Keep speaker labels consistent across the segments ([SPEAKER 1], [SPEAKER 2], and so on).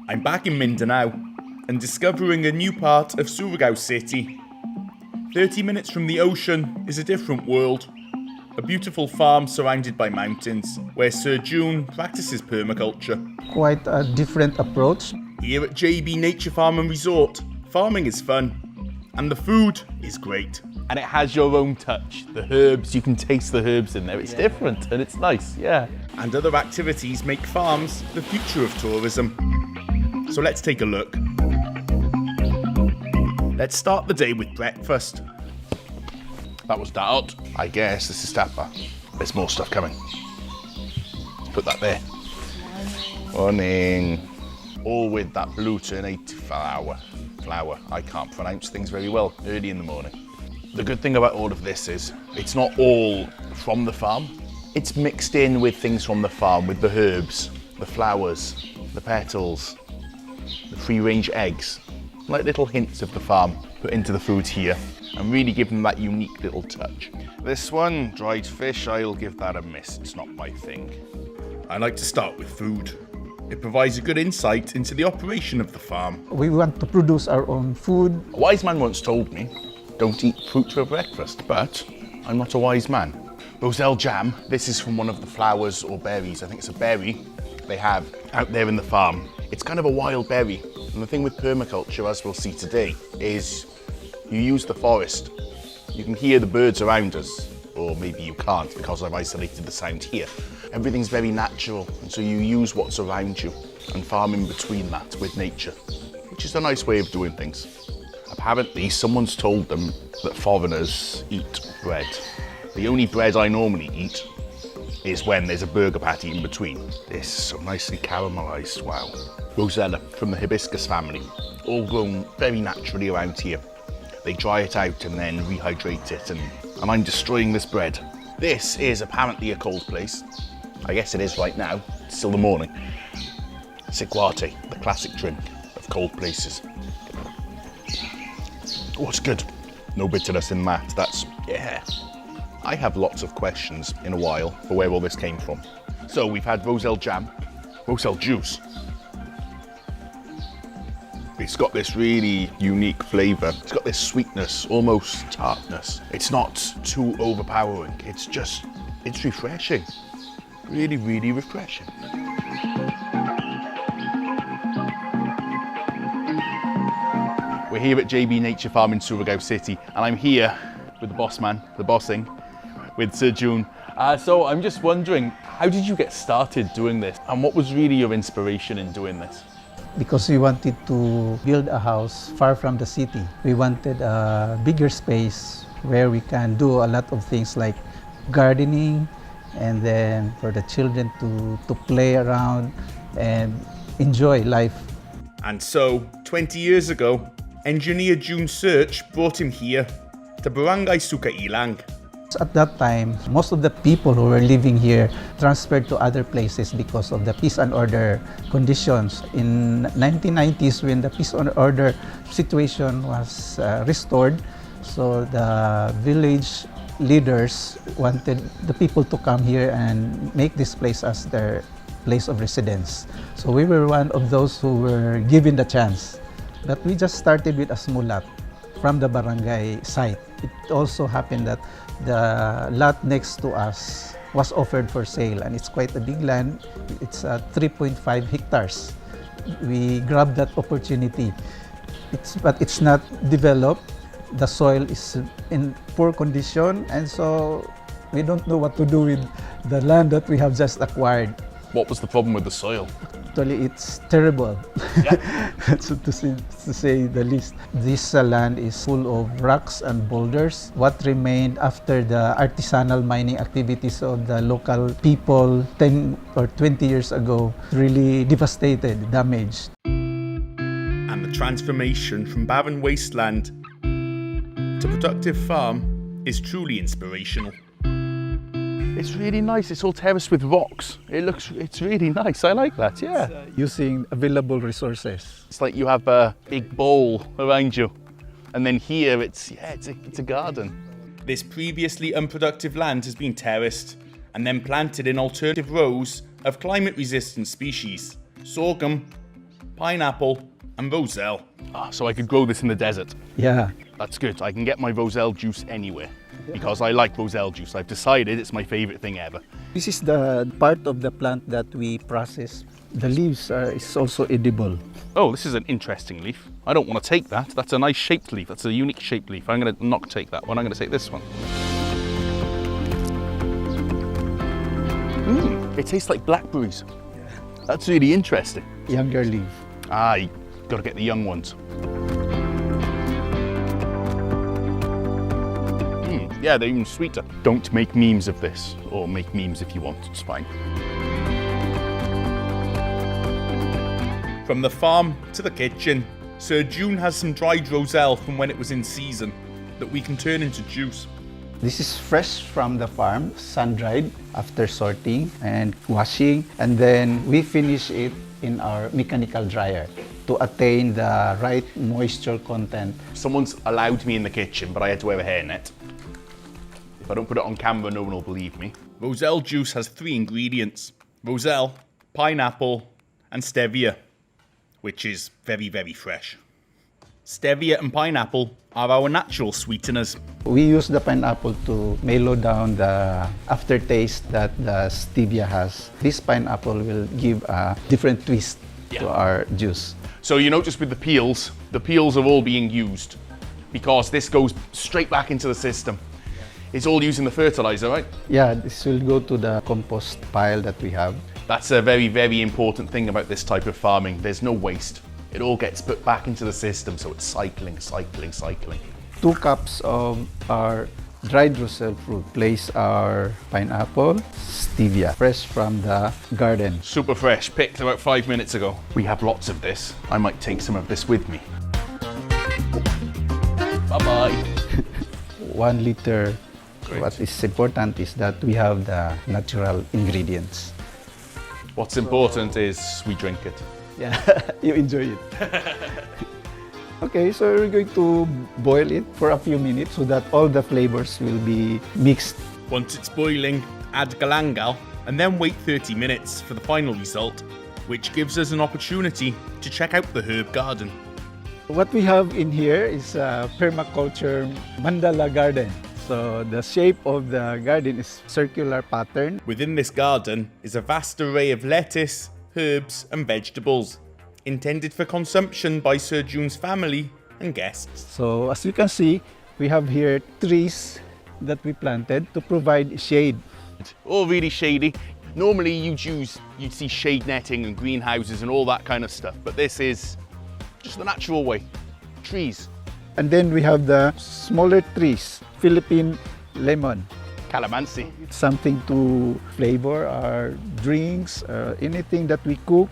[SPEAKER 1] I'm back in Mindanao and discovering a new part of Surigao city. 30 minutes from the ocean is a different world. A beautiful farm surrounded by mountains, where Sir June practices permaculture.
[SPEAKER 2] Quite a different approach.
[SPEAKER 1] Here at JB Nature Farm and Resort, farming is fun, and the food is great. And it has your own touch. The herbs, you can taste the herbs in there. It's different and it's nice, yeah. And other activities make farms the future of tourism. So let's take a look. Let's start the day with breakfast.
[SPEAKER 3] That was Daot. I guess this is tapa. There's more stuff coming. Let's put that there. Morning. All with that glutinate flour. I can't pronounce things very well early in the morning. The good thing about all of this is it's not all from the farm. It's mixed in with things from the farm, with the herbs, the flowers, the petals, the free-range eggs, like little hints of the farm put into the food here and really give them that unique little touch. This one, dried fish, I'll give that a miss. It's not my thing.
[SPEAKER 1] I like to start with food. It provides a good insight into the operation of the farm.
[SPEAKER 2] We want to produce our own food.
[SPEAKER 3] A wise man once told me, don't eat fruit for breakfast, but I'm not a wise man. Roselle jam, this is from one of the flowers or berries. I think it's a berry they have out there in the farm. It's kind of a wild berry. And the thing with permaculture, as we'll see today, is you use the forest. You can hear the birds around us, or maybe you can't because I've isolated the sound here. Everything's very natural, and so you use what's around you and farm in between that with nature, which is a nice way of doing things. Apparently, someone's told them that foreigners eat bread. The only bread I normally eat is when there's a burger patty in between. This is so nicely caramelized, wow. Rosella from the hibiscus family, all grown very naturally around here. They dry it out and then rehydrate it, and I'm destroying this bread. This is apparently a cold place. I guess it is right now, it's still the morning. Sikwate, the classic drink of cold places. Oh, it's good. No bitterness in that, that's, yeah. I have lots of questions in a while for where all this came from. So we've had Roselle jam, Roselle juice. It's got this really unique flavour. It's got this sweetness, almost tartness. It's not too overpowering. It's refreshing. Really, really refreshing. We're here at JB Nature Farm in Surigao City, and I'm here with the boss man, the bossing, with Sir June. So I'm just wondering, how did you get started doing this? And what was really your inspiration in doing this?
[SPEAKER 2] Because we wanted to build a house far from the city. We wanted a bigger space where we can do a lot of things like gardening, and then for the children to play around and enjoy life.
[SPEAKER 1] And so, 20 years ago, engineer June Search brought him here to Barangay Sukailang.
[SPEAKER 2] At that time, most of the people who were living here transferred to other places because of the peace and order conditions. In 1990s, when the peace and order situation was restored, so the village leaders wanted the people to come here and make this place as their place of residence. So we were one of those who were given the chance. But we just started with a small lot from the barangay site. It also happened that the lot next to us was offered for sale, and it's quite a big land. It's 3.5 hectares. We grabbed that opportunity. But it's not developed. The soil is in poor condition, and so we don't know what to do with the land that we have just acquired.
[SPEAKER 3] What was the problem with the soil?
[SPEAKER 2] Actually, it's terrible,
[SPEAKER 3] Yeah.
[SPEAKER 2] to say the least. This land is full of rocks and boulders. What remained after the artisanal mining activities of the local people 10 or 20 years ago really devastated, damaged.
[SPEAKER 1] And the transformation from barren wasteland to productive farm is truly inspirational.
[SPEAKER 3] It's really nice. It's all terraced with rocks. It's really nice. I like that, yeah.
[SPEAKER 2] Using available resources.
[SPEAKER 3] It's like you have a big bowl around you. And then here it's a garden.
[SPEAKER 1] This previously unproductive land has been terraced and then planted in alternative rows of climate-resistant species: sorghum, pineapple, and roselle.
[SPEAKER 3] So I could grow this in the desert.
[SPEAKER 2] Yeah.
[SPEAKER 3] That's good. I can get my roselle juice anywhere because I like roselle juice. I've decided it's my favorite thing ever.
[SPEAKER 2] This is the part of the plant that we process. The leaves is also edible.
[SPEAKER 3] Oh, this is an interesting leaf. I don't want to take that. That's a nice shaped leaf. That's a unique shaped leaf. I'm going to not take that one. I'm going to take this one. It tastes like blackberries. That's really interesting.
[SPEAKER 2] Younger leaf.
[SPEAKER 3] You got to get the young ones. Yeah, they're even sweeter. Don't make memes of this, or make memes if you want, it's fine.
[SPEAKER 1] From the farm to the kitchen, Sir June has some dried roselle from when it was in season that we can turn into juice.
[SPEAKER 2] This is fresh from the farm, sun-dried after sorting and washing. And then we finish it in our mechanical dryer to attain the right moisture content.
[SPEAKER 3] Someone's allowed me in the kitchen, but I had to wear a hairnet. If I don't put it on camera, no one will believe me.
[SPEAKER 1] Roselle juice has 3 ingredients: roselle, pineapple, and stevia, which is very, very fresh. Stevia and pineapple are our natural sweeteners.
[SPEAKER 2] We use the pineapple to mellow down the aftertaste that the stevia has. This pineapple will give a different twist to our juice.
[SPEAKER 3] So you notice with the peels are all being used because this goes straight back into the system. It's all using the fertilizer, right?
[SPEAKER 2] Yeah, this will go to the compost pile that we have.
[SPEAKER 3] That's a very, very important thing about this type of farming. There's no waste. It all gets put back into the system, so it's cycling.
[SPEAKER 2] 2 cups of our dried roselle fruit. Place our pineapple, stevia, fresh from the garden.
[SPEAKER 3] Super fresh, picked about 5 minutes ago. We have lots of this. I might take some of this with me. Bye-bye.
[SPEAKER 2] 1 liter.
[SPEAKER 3] Great.
[SPEAKER 2] What is important is that we have the natural ingredients.
[SPEAKER 3] What's important is we drink it.
[SPEAKER 2] Yeah, you enjoy it. Okay, so we're going to boil it for a few minutes so that all the flavors will be mixed.
[SPEAKER 1] Once it's boiling, add galangal, and then wait 30 minutes for the final result, which gives us an opportunity to check out the herb garden.
[SPEAKER 2] What we have in here is a permaculture mandala garden. So the shape of the garden is circular pattern.
[SPEAKER 1] Within this garden is a vast array of lettuce, herbs and vegetables, intended for consumption by Sir June's family and guests.
[SPEAKER 2] So as you can see, we have here trees that we planted to provide shade.
[SPEAKER 3] All really shady. Normally you'd see shade netting and greenhouses and all that kind of stuff, but this is just the natural way. Trees.
[SPEAKER 2] And then we have the smaller trees, Philippine lemon.
[SPEAKER 3] Calamansi.
[SPEAKER 2] Something to flavor our drinks, anything that we cook.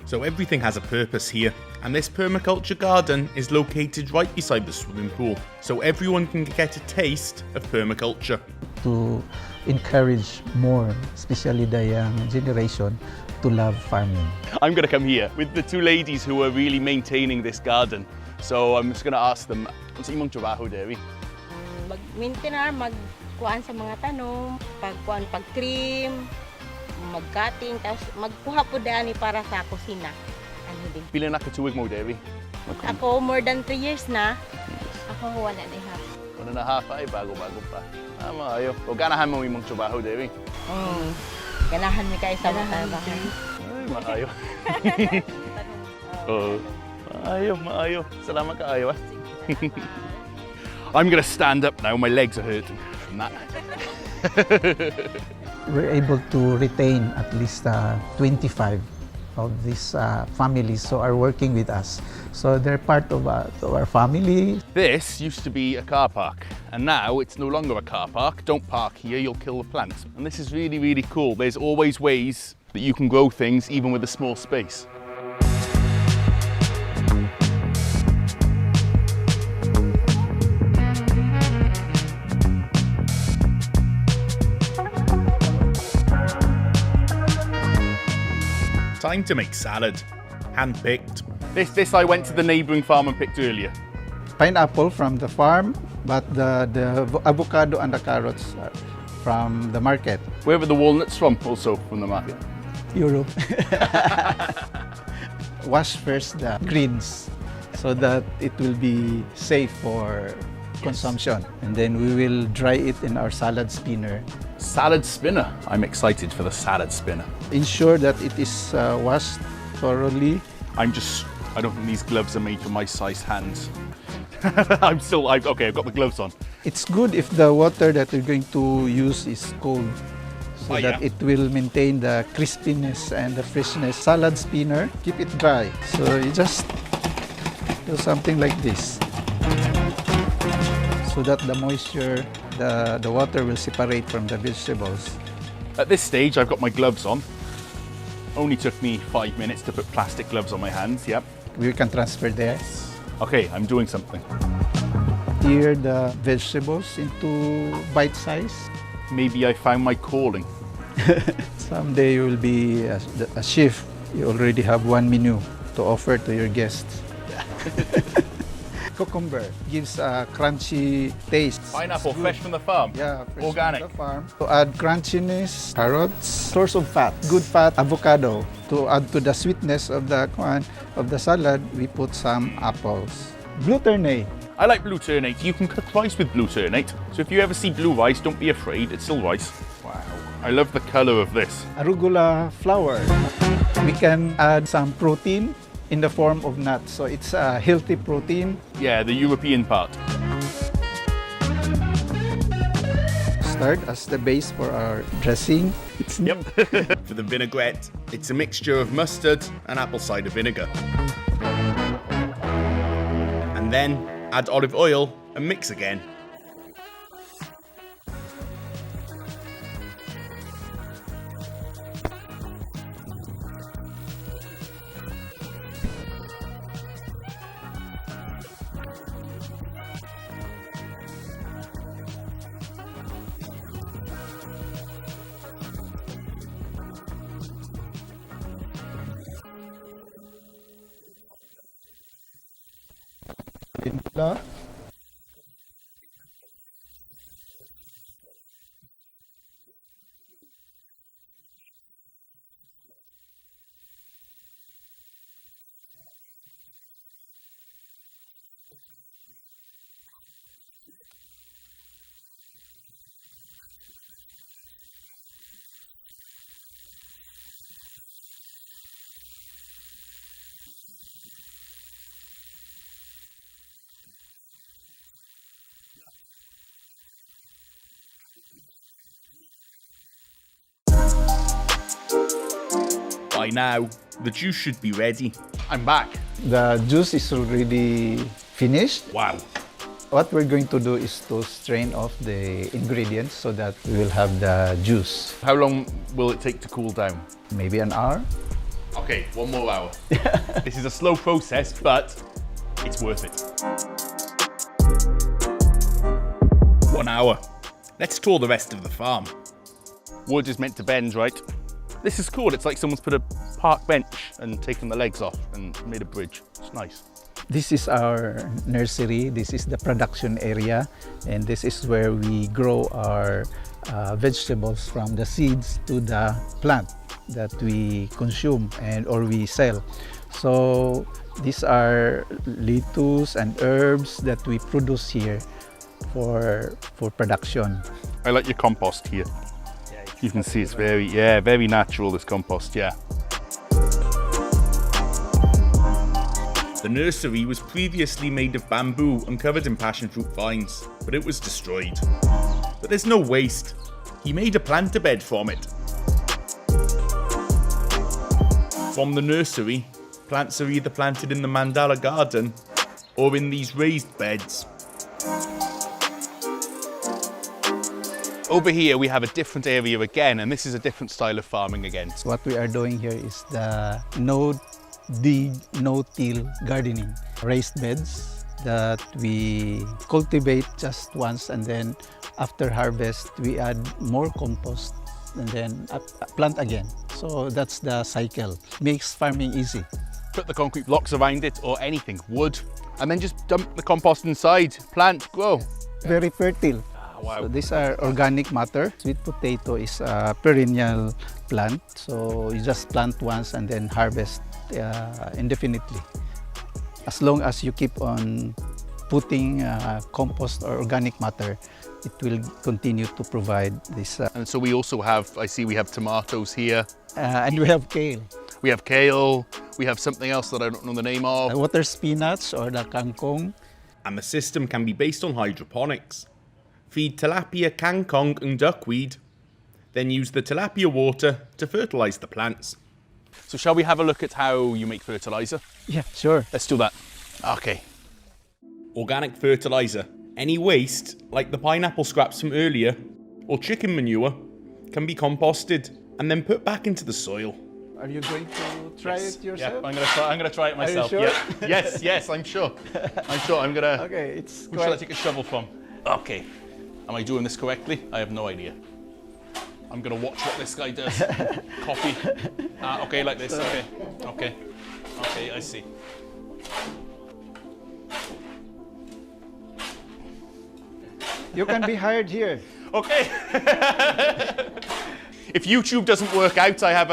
[SPEAKER 1] So everything has a purpose here, and this permaculture garden is located right beside the swimming pool, so everyone can get a taste of permaculture.
[SPEAKER 2] To encourage more, especially the young generation, to love farming.
[SPEAKER 3] I'm going to come here with the 2 ladies who are really maintaining this garden. So I'm just going to ask them, ano sa imong trabaho, Derry?
[SPEAKER 4] Mag-maintain, magkuhaan sa mga tanom, pag-trim, mag-cutting, tapos magkuha po dani para sa kusina. Ano din.
[SPEAKER 3] Pila na katuwig mo, Derry?
[SPEAKER 4] Ako more than 3 years na. Ako 1.5.
[SPEAKER 3] 1.5 ay bago-bago pa. Maayo. O ganahan mo imong trabaho, Derry?
[SPEAKER 4] Ganahan mi kayo sa mga trabaho.
[SPEAKER 3] Ay, maayo. Oo. Maayo. Salamat kaayo. I'm gonna stand up now. My legs are hurting from that.
[SPEAKER 2] We're able to retain at least 25 of these families so are working with us. So they're part of our family.
[SPEAKER 3] This used to be a car park, and now it's no longer a car park. Don't park here, you'll kill the plants. And this is really, really cool. There's always ways that you can grow things even with a small space.
[SPEAKER 1] Time to make salad, hand-picked.
[SPEAKER 3] This I went to the neighbouring farm and picked earlier.
[SPEAKER 2] Pineapple from the farm, but the avocado and the carrots are from the market.
[SPEAKER 3] Where were the walnuts from? Also from the market.
[SPEAKER 2] Europe. wash first the greens so that it will be safe for consumption. And then we will dry it in our salad spinner.
[SPEAKER 3] Salad spinner. I'm excited for the salad spinner.
[SPEAKER 2] Ensure that it is washed thoroughly.
[SPEAKER 3] I don't think these gloves are made for my size hands. okay, I've got the gloves on.
[SPEAKER 2] It's good if the water that we're going to use is cold, so
[SPEAKER 3] Oh,
[SPEAKER 2] that
[SPEAKER 3] yeah.
[SPEAKER 2] it will maintain the crispiness and the freshness. Salad spinner, keep it dry. So you just do something like this, so that the moisture, the water will separate from the vegetables.
[SPEAKER 3] At this stage, I've got my gloves on. Only took me 5 minutes to put plastic gloves on my hands, yep.
[SPEAKER 2] We can transfer there.
[SPEAKER 3] Okay, I'm doing something.
[SPEAKER 2] Tear the vegetables into bite size.
[SPEAKER 3] Maybe I found my calling.
[SPEAKER 2] Someday you will be a chef. You already have one menu to offer to your guests. Cucumber gives a crunchy taste.
[SPEAKER 3] Pineapple,
[SPEAKER 2] It's good.
[SPEAKER 3] fresh from the farm.
[SPEAKER 2] Yeah, fresh
[SPEAKER 3] Organic.
[SPEAKER 2] from the farm. To add crunchiness, carrots, source of fat, good fat, avocado. To add to the sweetness of the salad, we put some apples. Blue ternate.
[SPEAKER 3] I like blue ternate. You can cook rice with blue ternate. So if you ever see blue rice, don't be afraid. It's still rice. Wow. I love the color of this.
[SPEAKER 2] Arugula flour. We can add some protein in the form of nuts. So it's a healthy protein.
[SPEAKER 3] Yeah, the European part.
[SPEAKER 2] Start as the base for our dressing. It's
[SPEAKER 3] Yep.
[SPEAKER 1] For the vinaigrette, it's a mixture of mustard and apple cider vinegar. And then add olive oil and mix again.
[SPEAKER 2] timpla.
[SPEAKER 1] By now, the juice should be ready.
[SPEAKER 3] I'm back.
[SPEAKER 2] The juice is already finished.
[SPEAKER 1] Wow.
[SPEAKER 2] What we're going to do is to strain off the ingredients so that we will have the juice.
[SPEAKER 3] How long will it take to cool down?
[SPEAKER 2] Maybe an hour.
[SPEAKER 3] Okay, 1 more hour. This is a slow process, but it's worth it.
[SPEAKER 1] 1 hour. Let's tour the rest of the farm.
[SPEAKER 3] Wood is meant to bend, right? This is cool. It's like someone's put a park bench and taken the legs off and made a bridge. It's nice.
[SPEAKER 2] This is our nursery. This is the production area, and this is where we grow our vegetables from the seeds to the plant that we consume or we sell. So these are lettuce and herbs that we produce here for production.
[SPEAKER 3] I like your compost here. You can see it's very natural, this compost, yeah.
[SPEAKER 1] The nursery was previously made of bamboo and covered in passion fruit vines, but it was destroyed. But there's no waste. He made a planter bed from it. From the nursery, plants are either planted in the mandala garden or in these raised beds.
[SPEAKER 3] Over here we have a different area again, and this is a different style of farming again.
[SPEAKER 2] What we are doing here is the no-dig, no-till gardening. Raised beds that we cultivate just once, and then after harvest we add more compost and then plant again. So that's the cycle. Makes farming easy.
[SPEAKER 3] Put the concrete blocks around it or anything, wood, and then just dump the compost inside, plant, grow.
[SPEAKER 2] Very fertile.
[SPEAKER 3] wow.
[SPEAKER 2] So these are organic matter. Sweet potato is a perennial plant. So you just plant once and then harvest indefinitely. As long as you keep on putting compost or organic matter, it will continue to provide this.
[SPEAKER 3] And so we also have, I see we have tomatoes here.
[SPEAKER 2] And we have kale.
[SPEAKER 3] We have kale. We have something else that I don't know the name of.
[SPEAKER 2] Water spinach or the kangkong.
[SPEAKER 1] And the system can be based on hydroponics. Feed tilapia, kangkong and duckweed, then use the tilapia water to fertilise the plants.
[SPEAKER 3] So shall we have a look at how you make fertilizer?
[SPEAKER 2] Yeah, sure.
[SPEAKER 3] Let's do that. Okay.
[SPEAKER 1] Organic fertiliser. Any waste, like the pineapple scraps from earlier, or chicken manure, can be composted and then put back into the soil.
[SPEAKER 2] Are you going to try it yourself?
[SPEAKER 3] Yeah, I'm gonna try it myself.
[SPEAKER 2] sure?
[SPEAKER 3] Yeah. Yes, I'm sure. I'm gonna.
[SPEAKER 2] Okay, it's
[SPEAKER 3] Who shall I take a shovel from? Okay. Am I doing this correctly? I have no idea. I'm gonna watch what this guy does. Copy. Okay, like this. Okay, I see.
[SPEAKER 2] You can be hired here.
[SPEAKER 3] Okay. If YouTube doesn't work out, I have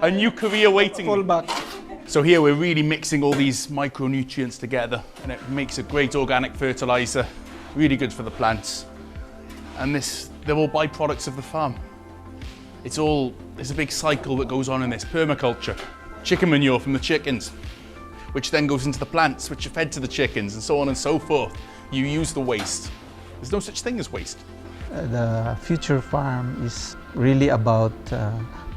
[SPEAKER 3] a new career waiting.
[SPEAKER 2] Fall back.
[SPEAKER 3] So here we're really mixing all these micronutrients together, and it makes a great organic fertilizer, really good for the plants. And they're all byproducts of the farm. There's a big cycle that goes on in this permaculture. Chicken manure from the chickens, which then goes into the plants, which are fed to the chickens, and so on and so forth. You use the waste. There's no such thing as waste.
[SPEAKER 2] The future farm is really about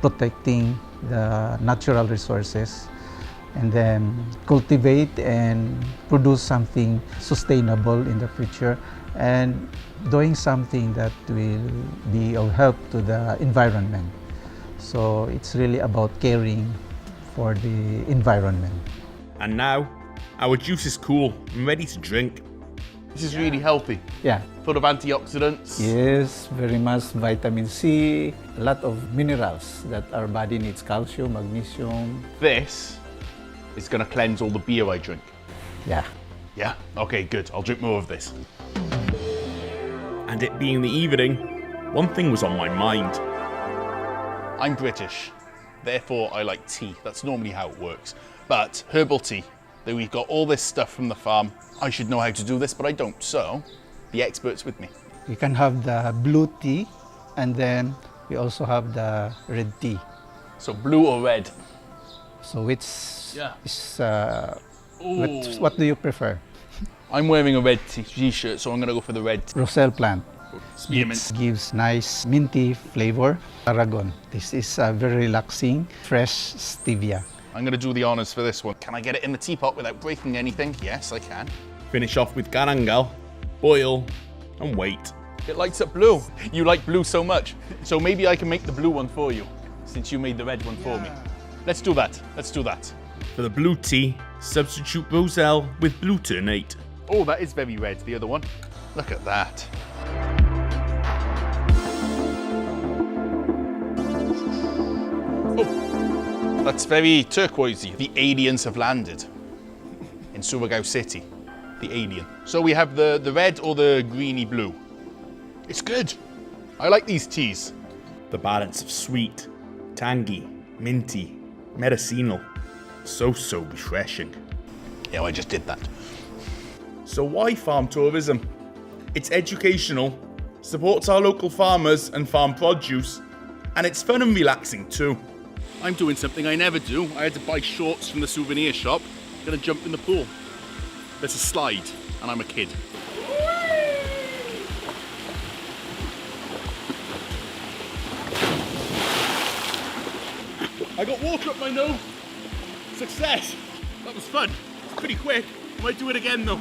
[SPEAKER 2] protecting the natural resources and then cultivate and produce something sustainable in the future and doing something that will be of help to the environment. So it's really about caring for the environment.
[SPEAKER 1] And now, our juice is cool and ready to drink.
[SPEAKER 3] This is really healthy.
[SPEAKER 2] Yeah.
[SPEAKER 3] Full of antioxidants.
[SPEAKER 2] Yes, very much vitamin C, a lot of minerals that our body needs, calcium, magnesium.
[SPEAKER 3] This is going to cleanse all the beer I drink.
[SPEAKER 2] Yeah.
[SPEAKER 3] Yeah? Okay, good. I'll drink more of this.
[SPEAKER 1] And it being the evening, one thing was on my mind.
[SPEAKER 3] I'm British, therefore I like tea. That's normally how it works. But herbal tea, that we've got all this stuff from the farm. I should know how to do this, but I don't. So, the expert's with me.
[SPEAKER 2] You can have the blue tea, and then we also have the red tea.
[SPEAKER 3] So blue or red?
[SPEAKER 2] So which is, what do you prefer?
[SPEAKER 3] I'm wearing a red t-shirt, so I'm going to go for the red.
[SPEAKER 2] Roselle plant.
[SPEAKER 3] Spearmint.
[SPEAKER 2] It gives nice minty flavor. Aragon. This is very relaxing, fresh stevia.
[SPEAKER 3] I'm going to do the honours for this one. Can I get it in the teapot without breaking anything? Yes, I can.
[SPEAKER 1] Finish off with garangal, boil, and wait.
[SPEAKER 3] It lights up blue. You like blue so much. So maybe I can make the blue one for you, since you made the red one for me. Let's do that. Let's do that.
[SPEAKER 1] For the blue tea, substitute Roselle with blue ternate.
[SPEAKER 3] Oh, that is very red, the other one. Look at that. Oh, that's very turquoisey. The aliens have landed in Surigao City. The alien. So we have the red or the greeny blue. It's good. I like these teas.
[SPEAKER 1] The balance of sweet, tangy, minty, medicinal. So refreshing.
[SPEAKER 3] Yeah, I just did that.
[SPEAKER 1] So why farm tourism? It's educational, supports our local farmers and farm produce, and it's fun and relaxing too.
[SPEAKER 3] I'm doing something I never do. I had to buy shorts from the souvenir shop. Gonna jump in the pool. There's a slide, and I'm a kid. I got water up my nose. Success. That was fun. It's pretty quick. I might do it again though.